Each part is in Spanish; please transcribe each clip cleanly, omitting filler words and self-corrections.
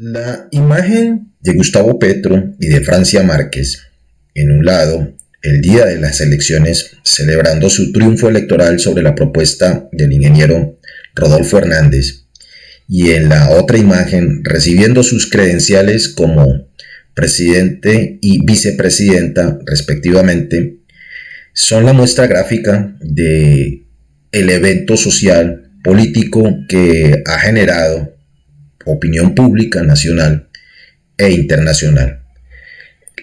La imagen de Gustavo Petro y de Francia Márquez, en un lado, el día de las elecciones, celebrando su triunfo electoral sobre la propuesta del ingeniero Rodolfo Hernández, y en la otra imagen, recibiendo sus credenciales como presidente y vicepresidenta, respectivamente, son la muestra gráfica de el evento social político que ha generado opinión pública nacional e internacional.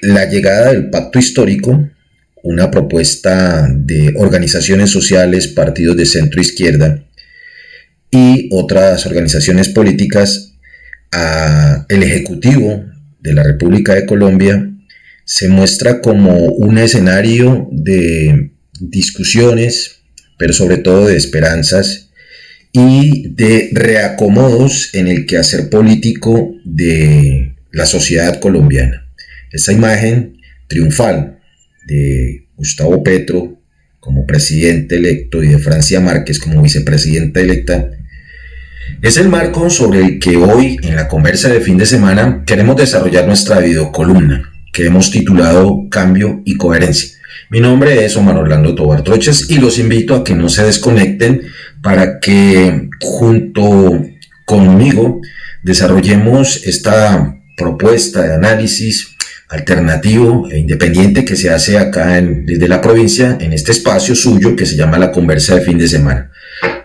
La llegada del pacto histórico, una propuesta de organizaciones sociales, partidos de centro izquierda y otras organizaciones políticas al Ejecutivo de la República de Colombia, se muestra como un escenario de discusiones, pero sobre todo de esperanzas y de reacomodos en el quehacer político de la sociedad colombiana. Esa imagen triunfal de Gustavo Petro como presidente electo y de Francia Márquez como vicepresidenta electa es el marco sobre el que hoy, en la conversa de fin de semana, queremos desarrollar nuestra videocolumna que hemos titulado Cambio y Coherencia. Mi nombre es Omar Orlando Tobar Troches y los invito a que no se desconecten para que junto conmigo desarrollemos esta propuesta de análisis alternativo e independiente que se hace acá desde la provincia, en este espacio suyo que se llama La Conversa de Fin de Semana.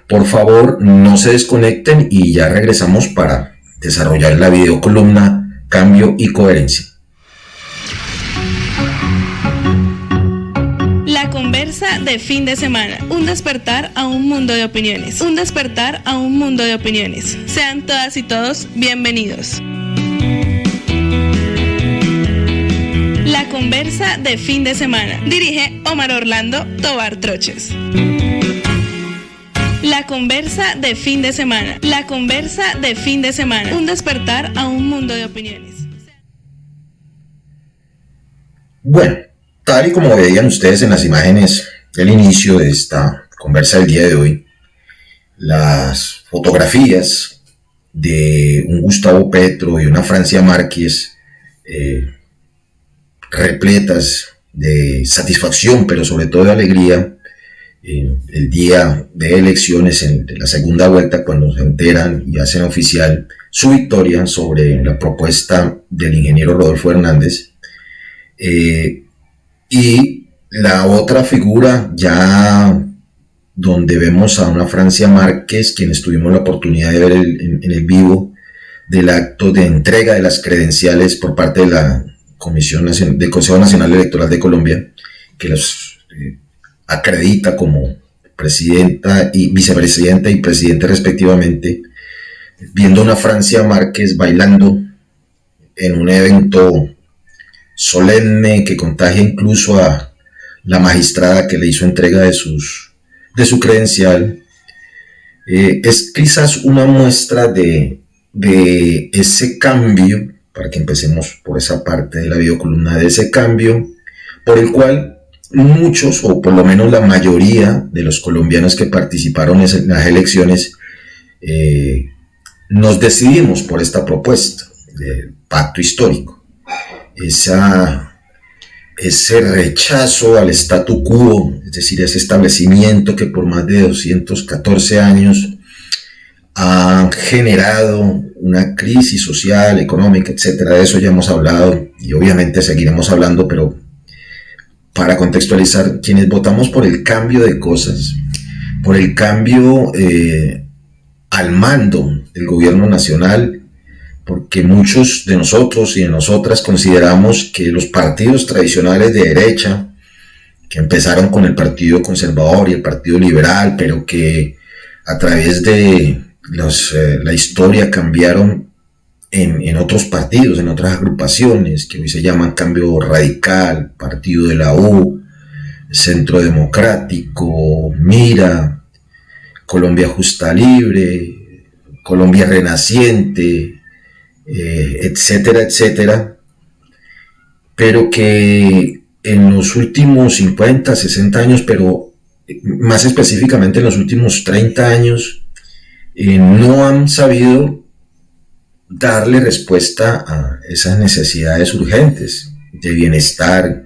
Por favor, no se desconecten y ya regresamos para desarrollar la videocolumna Cambio y Coherencia. La Conversa de Fin de Semana. Un despertar a un mundo de opiniones. Un despertar a un mundo de opiniones. Sean todas y todos bienvenidos. La Conversa de Fin de Semana. Dirige Omar Orlando Tobar Troches. La Conversa de Fin de Semana. La Conversa de Fin de Semana. Un despertar a un mundo de opiniones. Bueno, tal y como veían ustedes en las imágenes del inicio de esta conversa del día de hoy, las fotografías de un Gustavo Petro y una Francia Márquez repletas de satisfacción, pero sobre todo de alegría, el día de elecciones, en la segunda vuelta, cuando se enteran y hacen oficial su victoria sobre la propuesta del ingeniero Rodolfo Hernández. Y la otra figura, ya donde vemos a una Francia Márquez, quienes tuvimos la oportunidad de ver en el vivo del acto de entrega de las credenciales por parte de la Comisión Nacional, del Consejo Nacional Electoral de Colombia, que los acredita como presidenta y vicepresidenta y presidente respectivamente, viendo a una Francia Márquez bailando en un evento solemne que contagia incluso a la magistrada que le hizo entrega de su credencial, es quizás una muestra de ese cambio, para que empecemos por esa parte de la videocolumna, de ese cambio por el cual muchos, o por lo menos la mayoría de los colombianos que participaron en las elecciones, nos decidimos por esta propuesta del pacto histórico. Ese rechazo al statu quo, es decir, ese establecimiento que por más de 214 años ha generado una crisis social, económica, etcétera. De eso ya hemos hablado y obviamente seguiremos hablando, pero para contextualizar, quienes votamos por el cambio de cosas, por el cambio al mando del gobierno nacional, porque muchos de nosotros y de nosotras consideramos que los partidos tradicionales de derecha, que empezaron con el Partido Conservador y el Partido Liberal, pero que a través de la historia cambiaron en otros partidos, en otras agrupaciones, que hoy se llaman Cambio Radical, Partido de la U, Centro Democrático, Mira, Colombia Justa Libre, Colombia Renaciente, etcétera, etcétera, pero que en los últimos 50, 60 años, pero más específicamente en los últimos 30 años, no han sabido darle respuesta a esas necesidades urgentes de bienestar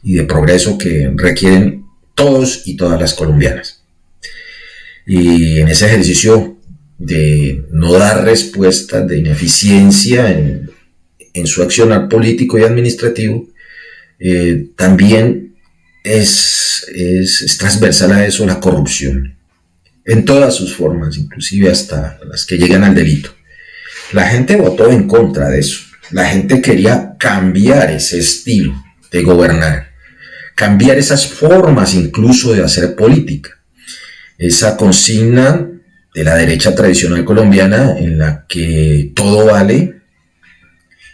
y de progreso que requieren todos y todas las colombianas. Y en ese ejercicio de no dar respuesta, de ineficiencia en su accionar político y administrativo, también es transversal a eso la corrupción, en todas sus formas, inclusive hasta las que llegan al delito. La gente votó en contra de eso. La gente quería cambiar ese estilo de gobernar, cambiar esas formas incluso de hacer política. Esa consigna de la derecha tradicional colombiana en la que todo vale,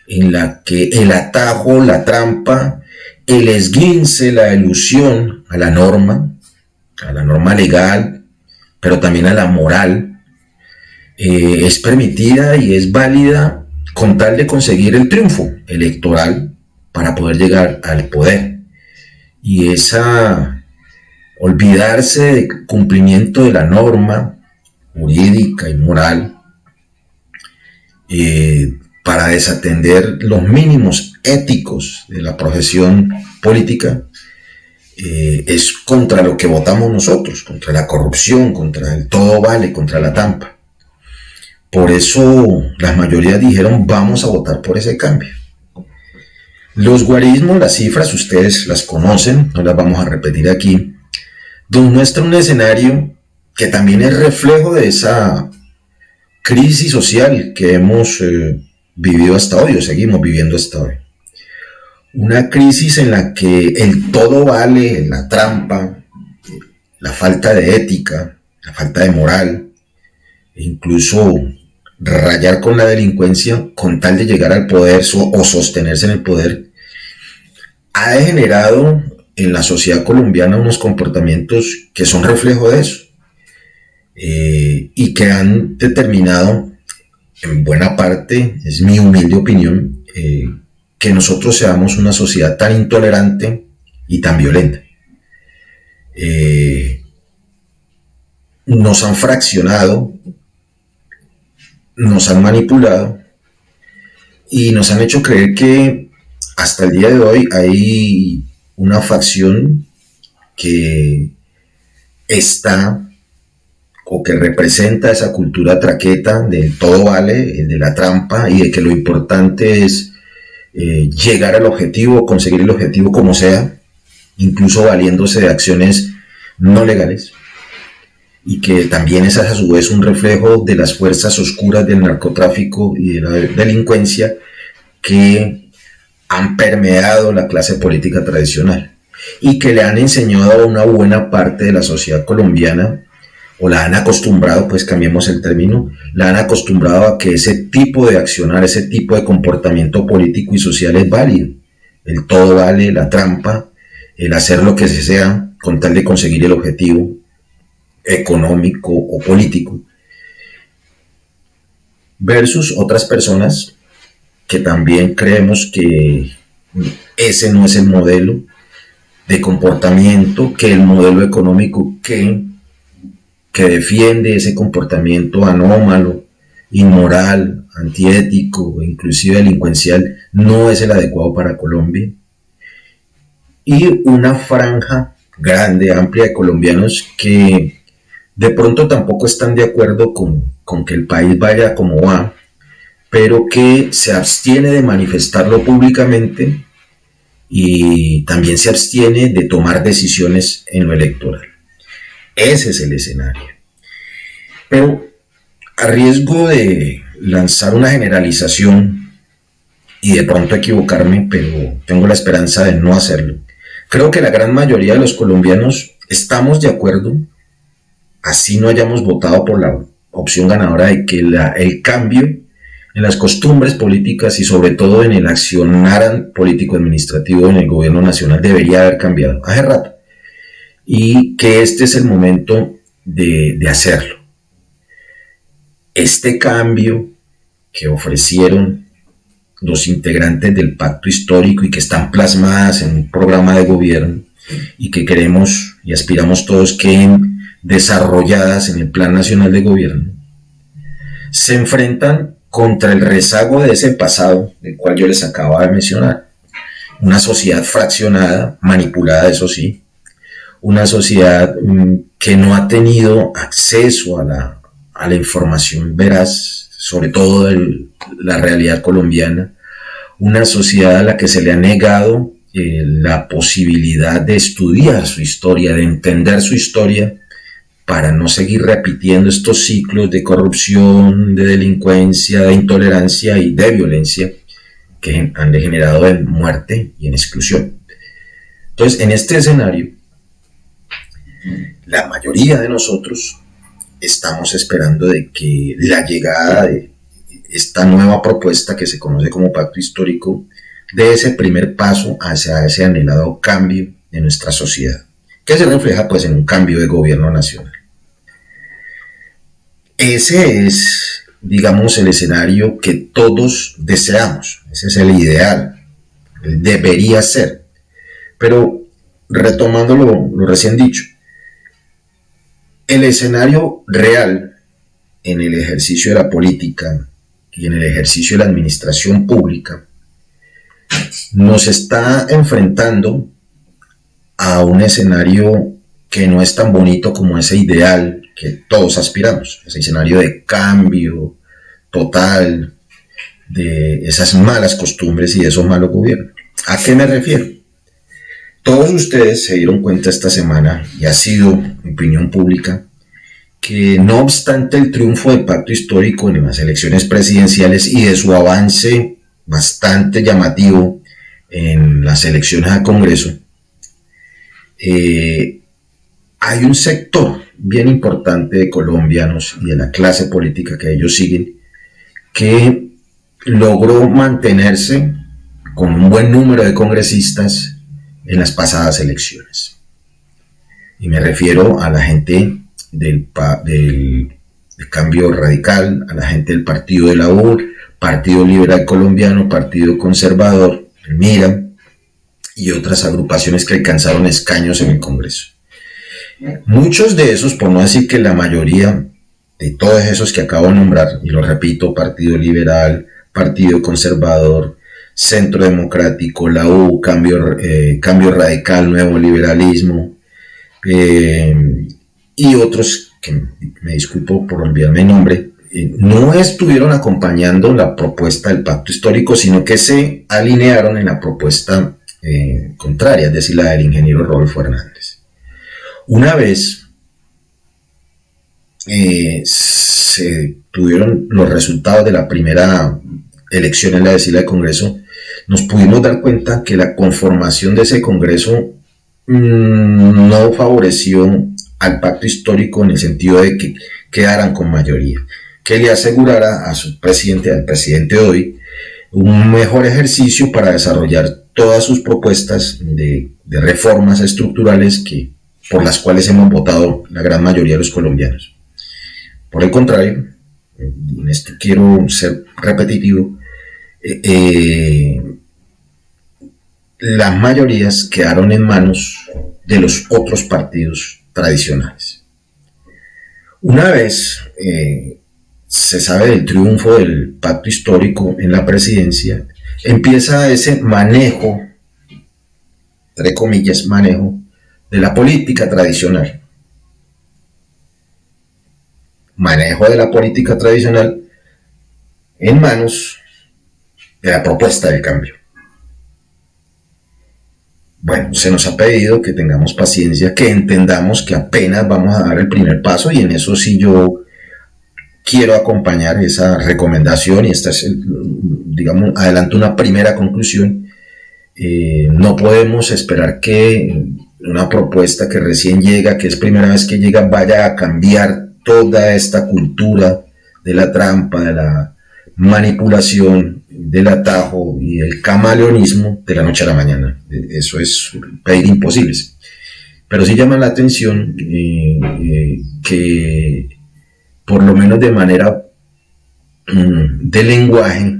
en la que el atajo, la trampa, el esguince, la elusión a la norma legal, pero también a la moral, es permitida y es válida con tal de conseguir el triunfo electoral para poder llegar al poder. Y olvidarse del cumplimiento de la norma jurídica y moral para desatender los mínimos éticos de la profesión política, es contra lo que votamos nosotros, contra la corrupción, contra el todo vale, contra la trampa. Por eso las mayorías dijeron vamos a votar por ese cambio. Los guarismos, las cifras, ustedes las conocen, no las vamos a repetir aquí, nos muestra un escenario que también es reflejo de esa crisis social que hemos vivido hasta hoy, o seguimos viviendo hasta hoy. Una crisis en la que el todo vale, la trampa, la falta de ética, la falta de moral, e incluso rayar con la delincuencia con tal de llegar al poder o sostenerse en el poder, ha degenerado en la sociedad colombiana unos comportamientos que son reflejo de eso, y que han determinado, en buena parte, es mi humilde opinión, que nosotros seamos una sociedad tan intolerante y tan violenta. Nos han fraccionado, nos han manipulado y nos han hecho creer que hasta el día de hoy hay una facción que está o que representa esa cultura traqueta del todo vale, de la trampa y de que lo importante es llegar al objetivo, conseguir el objetivo como sea, incluso valiéndose de acciones no legales, y que también es a su vez un reflejo de las fuerzas oscuras del narcotráfico y de la delincuencia que han permeado la clase política tradicional y que le han enseñado a una buena parte de la sociedad colombiana, o la han acostumbrado, pues cambiemos el término, la han acostumbrado a que ese tipo de accionar, ese tipo de comportamiento político y social es válido. El todo vale, la trampa, el hacer lo que sea con tal de conseguir el objetivo económico o político, versus otras personas que también creemos que ese no es el modelo de comportamiento, que el modelo económico que defiende ese comportamiento anómalo, inmoral, antiético, inclusive delincuencial, no es el adecuado para Colombia. Y una franja grande, amplia de colombianos que de pronto tampoco están de acuerdo con que el país vaya como va, pero que se abstiene de manifestarlo públicamente y también se abstiene de tomar decisiones en lo electoral. Ese es el escenario. Pero a riesgo de lanzar una generalización y de pronto equivocarme, pero tengo la esperanza de no hacerlo, creo que la gran mayoría de los colombianos estamos de acuerdo, así no hayamos votado por la opción ganadora, de que el cambio en las costumbres políticas y sobre todo en el accionar político-administrativo en el gobierno nacional debería haber cambiado hace rato, y que este es el momento de hacerlo. Este cambio que ofrecieron los integrantes del pacto histórico y que están plasmadas en un programa de gobierno y que queremos y aspiramos todos queden desarrolladas en el Plan Nacional de Gobierno, se enfrentan contra el rezago de ese pasado, del cual yo les acababa de mencionar. Una sociedad fraccionada, manipulada, eso sí, una sociedad que no ha tenido acceso a la información veraz, sobre todo de la realidad colombiana, una sociedad a la que se le ha negado la posibilidad de estudiar su historia, de entender su historia, para no seguir repitiendo estos ciclos de corrupción, de delincuencia, de intolerancia y de violencia que han degenerado en muerte y en exclusión. Entonces, en este escenario, la mayoría de nosotros estamos esperando de que la llegada de esta nueva propuesta que se conoce como Pacto Histórico dé ese primer paso hacia ese anhelado cambio de nuestra sociedad, que se refleja pues en un cambio de gobierno nacional. Ese es, digamos, el escenario que todos deseamos, ese es el ideal, debería ser. Pero retomando lo recién dicho, el escenario real en el ejercicio de la política y en el ejercicio de la administración pública nos está enfrentando a un escenario que no es tan bonito como ese ideal que todos aspiramos, ese escenario de cambio total de esas malas costumbres y de esos malos gobiernos. ¿A qué me refiero? Todos ustedes se dieron cuenta esta semana, y ha sido opinión pública, que no obstante el triunfo del Pacto Histórico en las elecciones presidenciales y de su avance bastante llamativo en las elecciones al Congreso, hay un sector bien importante de colombianos y de la clase política que ellos siguen que logró mantenerse con un buen número de congresistas en las pasadas elecciones. Y me refiero a la gente del Cambio Radical, a la gente del Partido de la U, Partido Liberal Colombiano, Partido Conservador, el MIRA y otras agrupaciones que alcanzaron escaños en el Congreso. Muchos de esos, por no decir que la mayoría de todos esos que acabo de nombrar, y lo repito, Partido Liberal, Partido Conservador, Centro Democrático, la U, Cambio Radical, Nuevo Liberalismo, y otros que me disculpo por olvidarme el nombre, no estuvieron acompañando la propuesta del Pacto Histórico, sino que se alinearon en la propuesta contraria, es decir, la del ingeniero Rodolfo Hernández. Una vez se tuvieron los resultados de la primera elección en la del Congreso, nos pudimos dar cuenta que la conformación de ese Congreso no favoreció al Pacto Histórico en el sentido de que quedaran con mayoría, que le asegurara a su presidente, al presidente hoy, un mejor ejercicio para desarrollar todas sus propuestas de reformas estructurales por las cuales hemos votado la gran mayoría de los colombianos. Por el contrario, en esto quiero ser repetitivo, las mayorías quedaron en manos de los otros partidos tradicionales. Una vez se sabe del triunfo del Pacto Histórico en la presidencia, empieza ese manejo, entre comillas, manejo de la política tradicional. Manejo de la política tradicional en manos de la propuesta del cambio. Bueno, se nos ha pedido que tengamos paciencia, que entendamos que apenas vamos a dar el primer paso, y en eso sí yo quiero acompañar esa recomendación, y esta es, digamos, adelanto una primera conclusión. No podemos esperar que una propuesta que recién llega, que es primera vez que llega, vaya a cambiar toda esta cultura de la trampa, de la manipulación, del atajo y el camaleonismo de la noche a la mañana. Eso es pedir imposibles. Pero sí llama la atención que por lo menos de manera de lenguaje,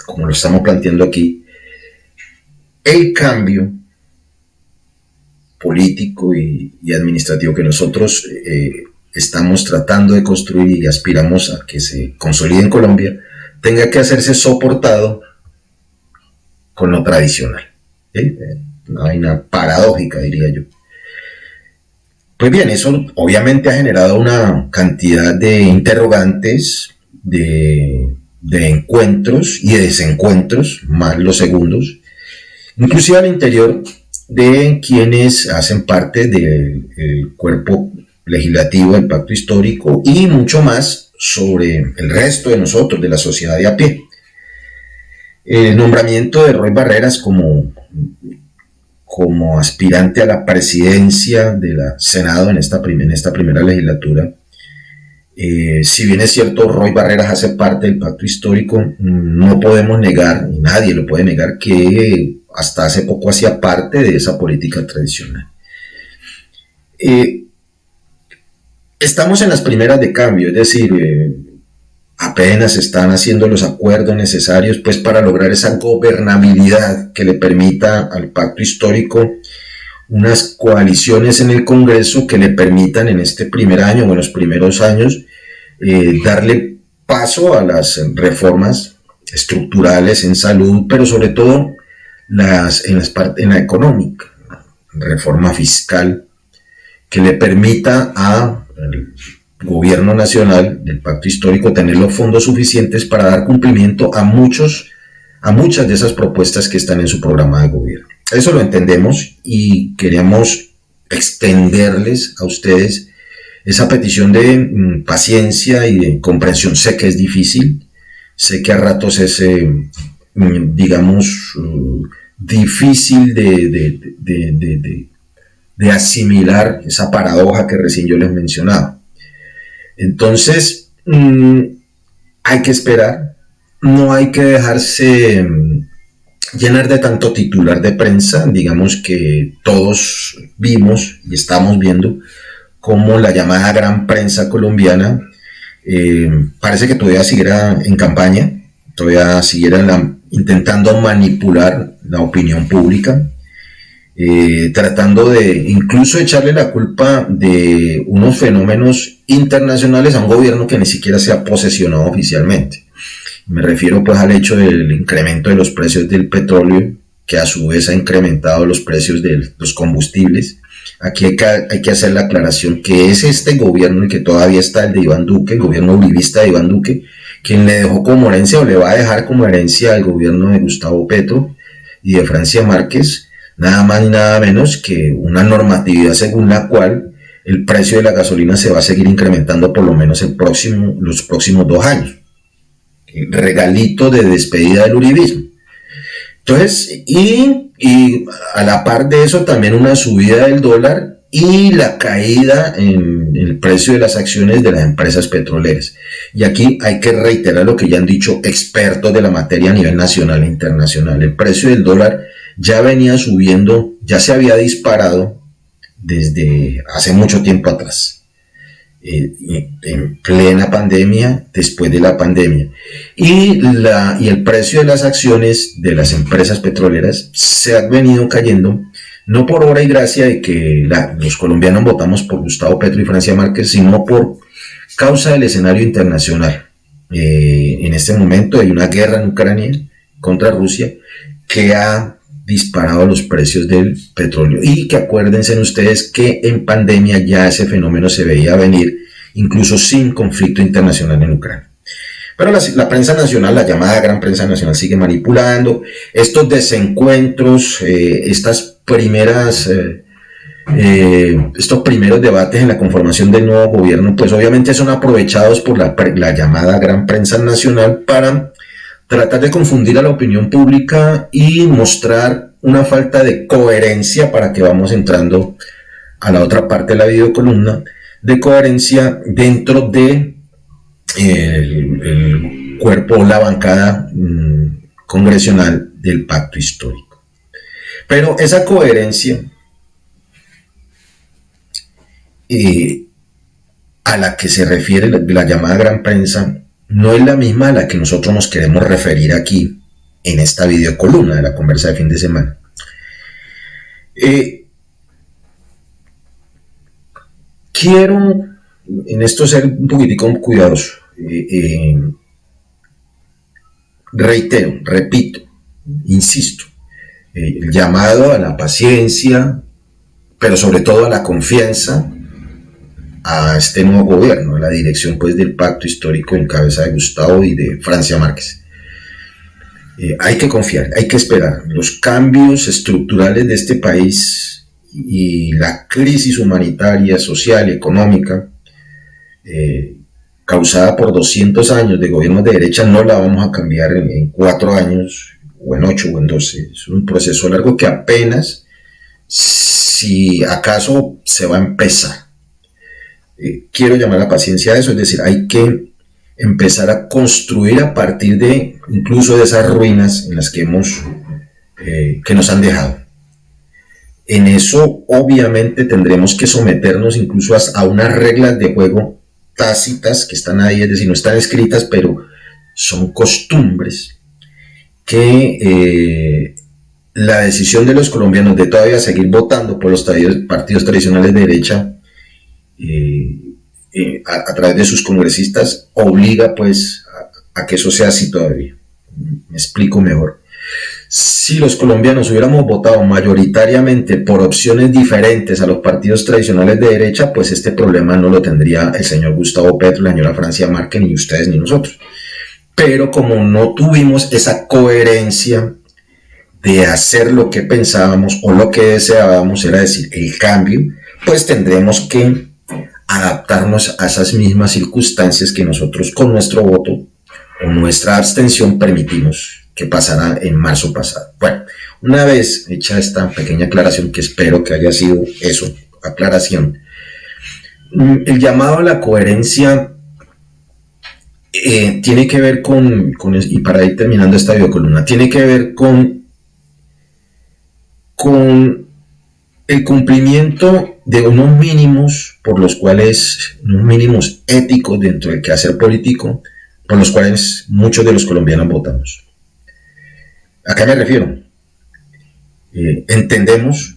como lo estamos planteando aquí, el cambio político y administrativo que nosotros estamos tratando de construir y aspiramos a que se consolide en Colombia, tenga que hacerse soportado con lo tradicional. Una vaina paradójica, diría yo. Pues bien, eso obviamente ha generado una cantidad de interrogantes, de encuentros y de desencuentros, más los segundos, inclusive al interior de quienes hacen parte del cuerpo legislativo del pacto histórico y mucho más sobre el resto de nosotros, de la sociedad de a pie. El nombramiento de Roy Barreras como aspirante a la presidencia del Senado en esta primera legislatura, si bien es cierto, Roy Barreras hace parte del pacto histórico, no podemos negar, y nadie lo puede negar, que hasta hace poco hacía parte de esa política tradicional. Estamos en las primeras de cambio, es decir, apenas se están haciendo los acuerdos necesarios pues para lograr esa gobernabilidad que le permita al pacto histórico unas coaliciones en el Congreso que le permitan en este primer año o en los primeros años darle paso a las reformas estructurales en salud, pero sobre todo en la económica, reforma fiscal que le permita al gobierno nacional del pacto histórico tener los fondos suficientes para dar cumplimiento a muchas de esas propuestas que están en su programa de gobierno. Eso lo entendemos y queremos extenderles a ustedes esa petición de paciencia y de comprensión. Sé que es difícil, sé que a ratos es, difícil de asimilar esa paradoja que recién yo les mencionaba. Entonces, hay que esperar, no hay que dejarse llenar de tanto titular de prensa. Digamos que todos vimos y estamos viendo cómo la llamada gran prensa colombiana parece que todavía siguiera en campaña, todavía siguiera intentando manipular la opinión pública, tratando de incluso echarle la culpa de unos fenómenos internacionales a un gobierno que ni siquiera se ha posesionado oficialmente. Me refiero pues al hecho del incremento de los precios del petróleo, que a su vez ha incrementado los precios de los combustibles. Aquí hay que hacer la aclaración que es este gobierno, el que todavía está, el de Iván Duque, el gobierno uribista de Iván Duque, quien le dejó como herencia o le va a dejar como herencia al gobierno de Gustavo Petro y de Francia Márquez, nada más ni nada menos que una normatividad según la cual el precio de la gasolina se va a seguir incrementando por lo menos los próximos 2 años. El regalito de despedida del uribismo. Entonces, y a la par de eso también una subida del dólar y la caída en el precio de las acciones de las empresas petroleras. Y aquí hay que reiterar lo que ya han dicho expertos de la materia a nivel nacional e internacional. El precio del dólar ya venía subiendo, ya se había disparado desde hace mucho tiempo atrás, en plena pandemia, después de la pandemia, y el precio de las acciones de las empresas petroleras se ha venido cayendo, no por obra y gracia de que los colombianos votamos por Gustavo Petro y Francia Márquez, sino por causa del escenario internacional. En este momento hay una guerra en Ucrania contra Rusia que ha disparado los precios del petróleo, y que acuérdense ustedes que en pandemia ya ese fenómeno se veía venir incluso sin conflicto internacional en Ucrania. Pero la prensa nacional, la llamada gran prensa nacional, sigue manipulando estos desencuentros, estos primeros debates en la conformación del nuevo gobierno, pues obviamente son aprovechados por la llamada gran prensa nacional para tratar de confundir a la opinión pública y mostrar una falta de coherencia, para que vamos entrando a la otra parte de la videocolumna, de coherencia dentro de el cuerpo, la bancada congresional del pacto histórico. Pero esa coherencia a la que se refiere la llamada gran prensa no es la misma a la que nosotros nos queremos referir aquí en esta videocolumna de la conversa de fin de semana. Quiero en esto ser un poquitico cuidadoso. Reitero, repito, insisto, el llamado a la paciencia, pero sobre todo a la confianza a este nuevo gobierno, a la dirección pues del pacto histórico en cabeza de Gustavo y de Francia Márquez. Hay que confiar, hay que esperar. Los cambios estructurales de este país y la crisis humanitaria, social y económica causada por 200 años de gobiernos de derecha no la vamos a cambiar en 4 años, o en 8 o en 12. Es un proceso largo que apenas, si acaso, se va a empezar. Quiero llamar la paciencia a eso, es decir, hay que empezar a construir a partir de, incluso de esas ruinas en las que nos han dejado. En eso, obviamente, tendremos que someternos incluso a unas reglas de juego tácitas que están ahí, es decir, no están escritas, pero son costumbres que la decisión de los colombianos de todavía seguir votando por los partidos tradicionales de derecha a través de sus congresistas obliga pues a que eso sea así todavía. Me explico mejor. Si los colombianos hubiéramos votado mayoritariamente por opciones diferentes a los partidos tradicionales de derecha, pues este problema no lo tendría el señor Gustavo Petro, la señora Francia Márquez, ni ustedes ni nosotros. Pero como no tuvimos esa coherencia de hacer lo que pensábamos o lo que deseábamos, era decir, el cambio, pues tendremos que adaptarnos a esas mismas circunstancias que nosotros con nuestro voto o nuestra abstención permitimos que pasara en marzo pasado. Bueno, una vez hecha esta pequeña aclaración, que espero que haya sido eso, aclaración, el llamado a la coherencia tiene que ver con, y para ir terminando esta videocolumna, tiene que ver con el cumplimiento de unos mínimos por los cuales, unos mínimos éticos dentro del quehacer político, por los cuales muchos de los colombianos votamos. ¿A qué me refiero? Entendemos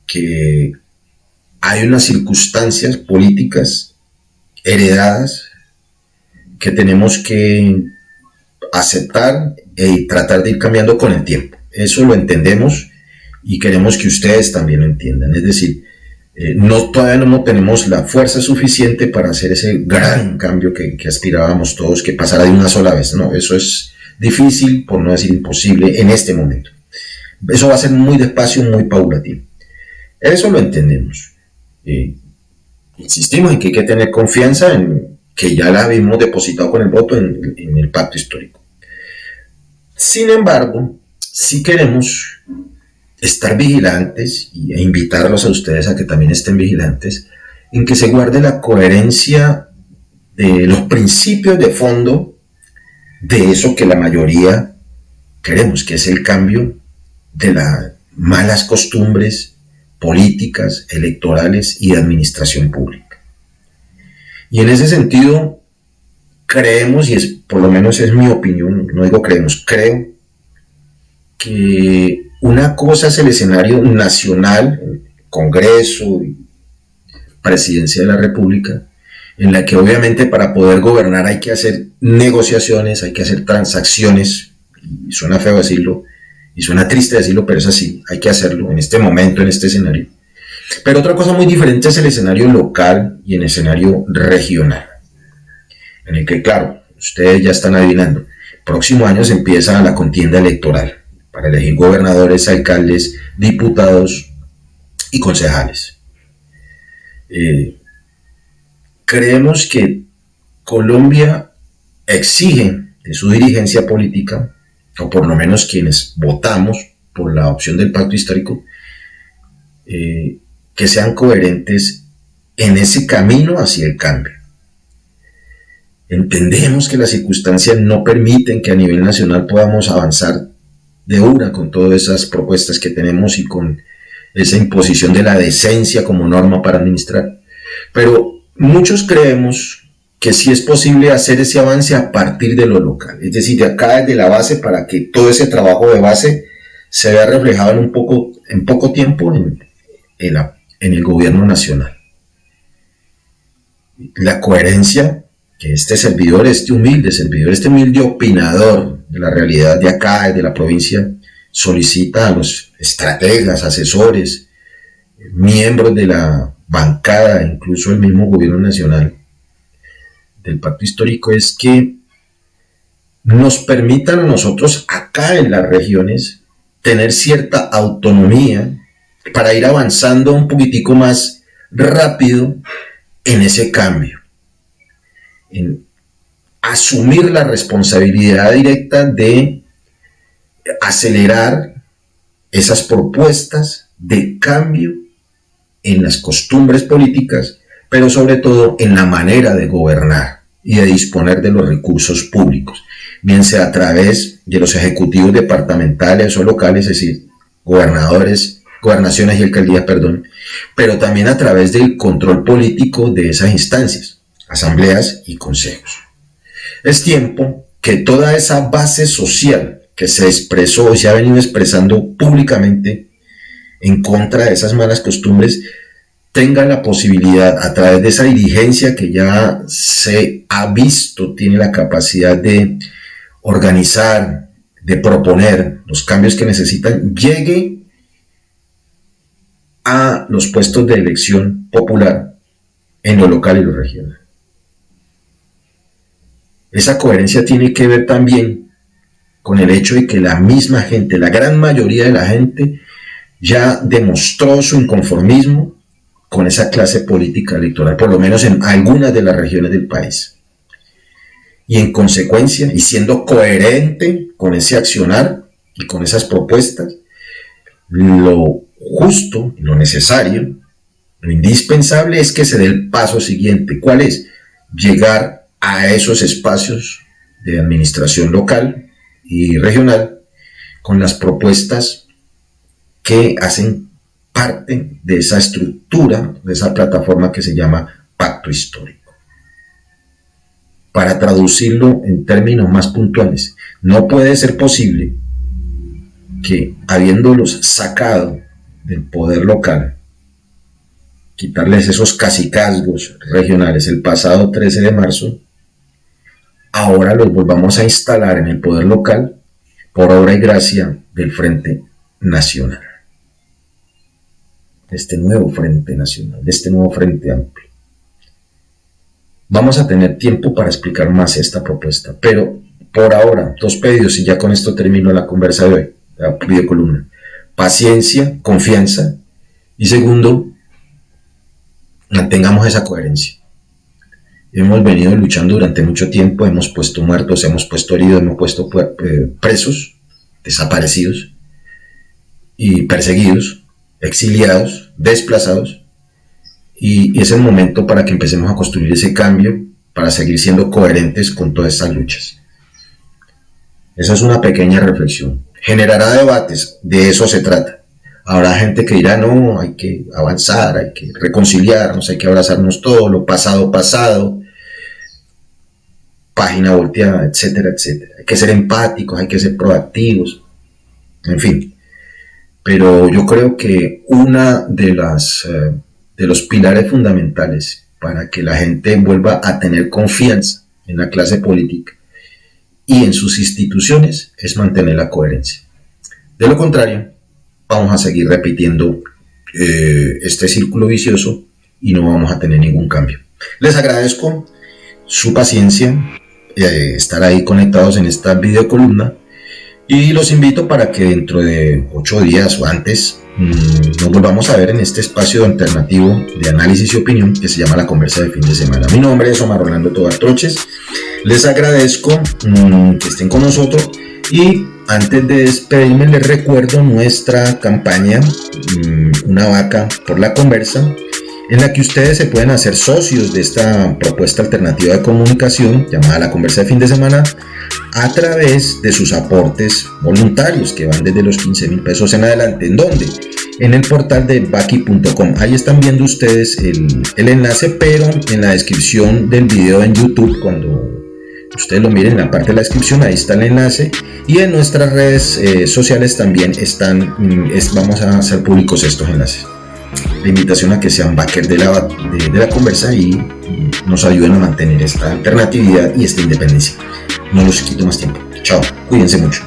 que hay unas circunstancias políticas heredadas que tenemos que aceptar y tratar de ir cambiando con el tiempo. Eso lo entendemos y queremos que ustedes también lo entiendan. Es decir, todavía no tenemos la fuerza suficiente para hacer ese gran cambio que aspirábamos todos, que pasara de una sola vez. No, eso es difícil, por no decir imposible, en este momento. Eso va a ser muy despacio, muy paulatino. Eso lo entendemos. Insistimos en que hay que tener confianza en que ya la habíamos depositado con el voto en el pacto histórico. Sin embargo, sí queremos estar vigilantes e invitarlos a ustedes a que también estén vigilantes en que se guarde la coherencia de los principios de fondo de eso que la mayoría queremos, que es el cambio de las malas costumbres políticas, electorales y de administración pública. Y en ese sentido, creemos, y por lo menos es mi opinión, no digo creemos, creo que una cosa es el escenario nacional, el Congreso y Presidencia de la República, en la que obviamente para poder gobernar hay que hacer negociaciones, hay que hacer transacciones, y suena feo decirlo, y suena triste decirlo, pero es así, hay que hacerlo en este momento, en este escenario. Pero otra cosa muy diferente es el escenario local y el escenario regional, en el que, claro, ustedes ya están adivinando, próximo año se empieza la contienda electoral para elegir gobernadores, alcaldes, diputados y concejales. Creemos que Colombia exige de su dirigencia política, o por lo menos quienes votamos por la opción del pacto histórico, que sean coherentes en ese camino hacia el cambio. Entendemos que las circunstancias no permiten que a nivel nacional podamos avanzar de una con todas esas propuestas que tenemos y con esa imposición de la decencia como norma para administrar, pero muchos creemos que sí es posible hacer ese avance a partir de lo local, es decir, de acá desde la base, para que todo ese trabajo de base se vea reflejado en poco tiempo en el gobierno nacional. La coherencia que este humilde opinador de la realidad de acá, de la provincia, solicita a los estrategas, asesores, miembros de la bancada, incluso el mismo gobierno nacional del pacto histórico, es que nos permitan a nosotros acá en las regiones tener cierta autonomía para ir avanzando un poquitico más rápido en ese cambio, en asumir la responsabilidad directa de acelerar esas propuestas de cambio en las costumbres políticas, pero sobre todo en la manera de gobernar y de disponer de los recursos públicos, bien sea a través de los ejecutivos departamentales o locales, es decir, gobernaciones y alcaldías, pero también a través del control político de esas instancias, asambleas y consejos. Es tiempo que toda esa base social que se expresó y se ha venido expresando públicamente en contra de esas malas costumbres tenga la posibilidad, a través de esa dirigencia que ya se ha visto, tiene la capacidad de organizar, de proponer los cambios que necesitan, llegue a los puestos de elección popular en lo local y lo regional. Esa coherencia tiene que ver también con el hecho de que la misma gente, la gran mayoría de la gente, ya demostró su inconformismo con esa clase política electoral, por lo menos en algunas de las regiones del país. Y en consecuencia, y siendo coherente con ese accionar y con esas propuestas, lo justo, lo necesario, lo indispensable es que se dé el paso siguiente. ¿Cuál es? Llegar a esos espacios de administración local y regional con las propuestas que hacen parte de esa estructura, de esa plataforma que se llama pacto histórico. Para traducirlo en términos más puntuales, no puede ser posible que, habiéndolos sacado del poder local, quitarles esos cacicazgos regionales el pasado 13 de marzo, ahora los volvamos a instalar en el poder local por obra y gracia del Frente Nacional, de este nuevo Frente Nacional, de este nuevo Frente Amplio. Vamos a tener tiempo para explicar más esta propuesta, pero por ahora, dos pedidos y ya con esto termino la conversa de hoy, la videocolumna. Paciencia, confianza, y segundo, mantengamos esa coherencia. Hemos venido luchando durante mucho tiempo, hemos puesto muertos, hemos puesto heridos, hemos puesto presos, desaparecidos y perseguidos, exiliados, desplazados, y es el momento para que empecemos a construir ese cambio para seguir siendo coherentes con todas estas luchas. Esa es una pequeña reflexión. Generará debates, de eso se trata. Habrá gente que dirá, no, hay que avanzar, hay que reconciliarnos, hay que abrazarnos todo, lo pasado, pasado, página volteada, etcétera, etcétera. Hay que ser empáticos, hay que ser proactivos, en fin. Pero yo creo que una de los pilares fundamentales para que la gente vuelva a tener confianza en la clase política y en sus instituciones es mantener la coherencia. De lo contrario, vamos a seguir repitiendo este círculo vicioso y no vamos a tener ningún cambio. Les agradezco su paciencia, estar ahí conectados en esta videocolumna, y los invito para que dentro de 8 días o antes nos volvamos a ver en este espacio alternativo de análisis y opinión que se llama La Conversa de Fin de Semana. Mi nombre es Omar Rolando Tobar Troches. Les agradezco que estén con nosotros, y antes de despedirme les recuerdo nuestra campaña Una Vaca por la Conversa, en la que ustedes se pueden hacer socios de esta propuesta alternativa de comunicación llamada La Conversa de Fin de Semana a través de sus aportes voluntarios, que van desde los 15,000 pesos en adelante. ¿En dónde? En el portal de baki.com. Ahí están viendo ustedes el enlace, pero en la descripción del video en YouTube, cuando ustedes lo miren en la parte de la descripción, ahí está el enlace, y en nuestras redes sociales también están, vamos a hacer públicos estos enlaces. la invitación a que sean backers de la conversa y nos ayuden a mantener esta alternatividad y esta independencia. No los quito más tiempo. Chao, cuídense mucho.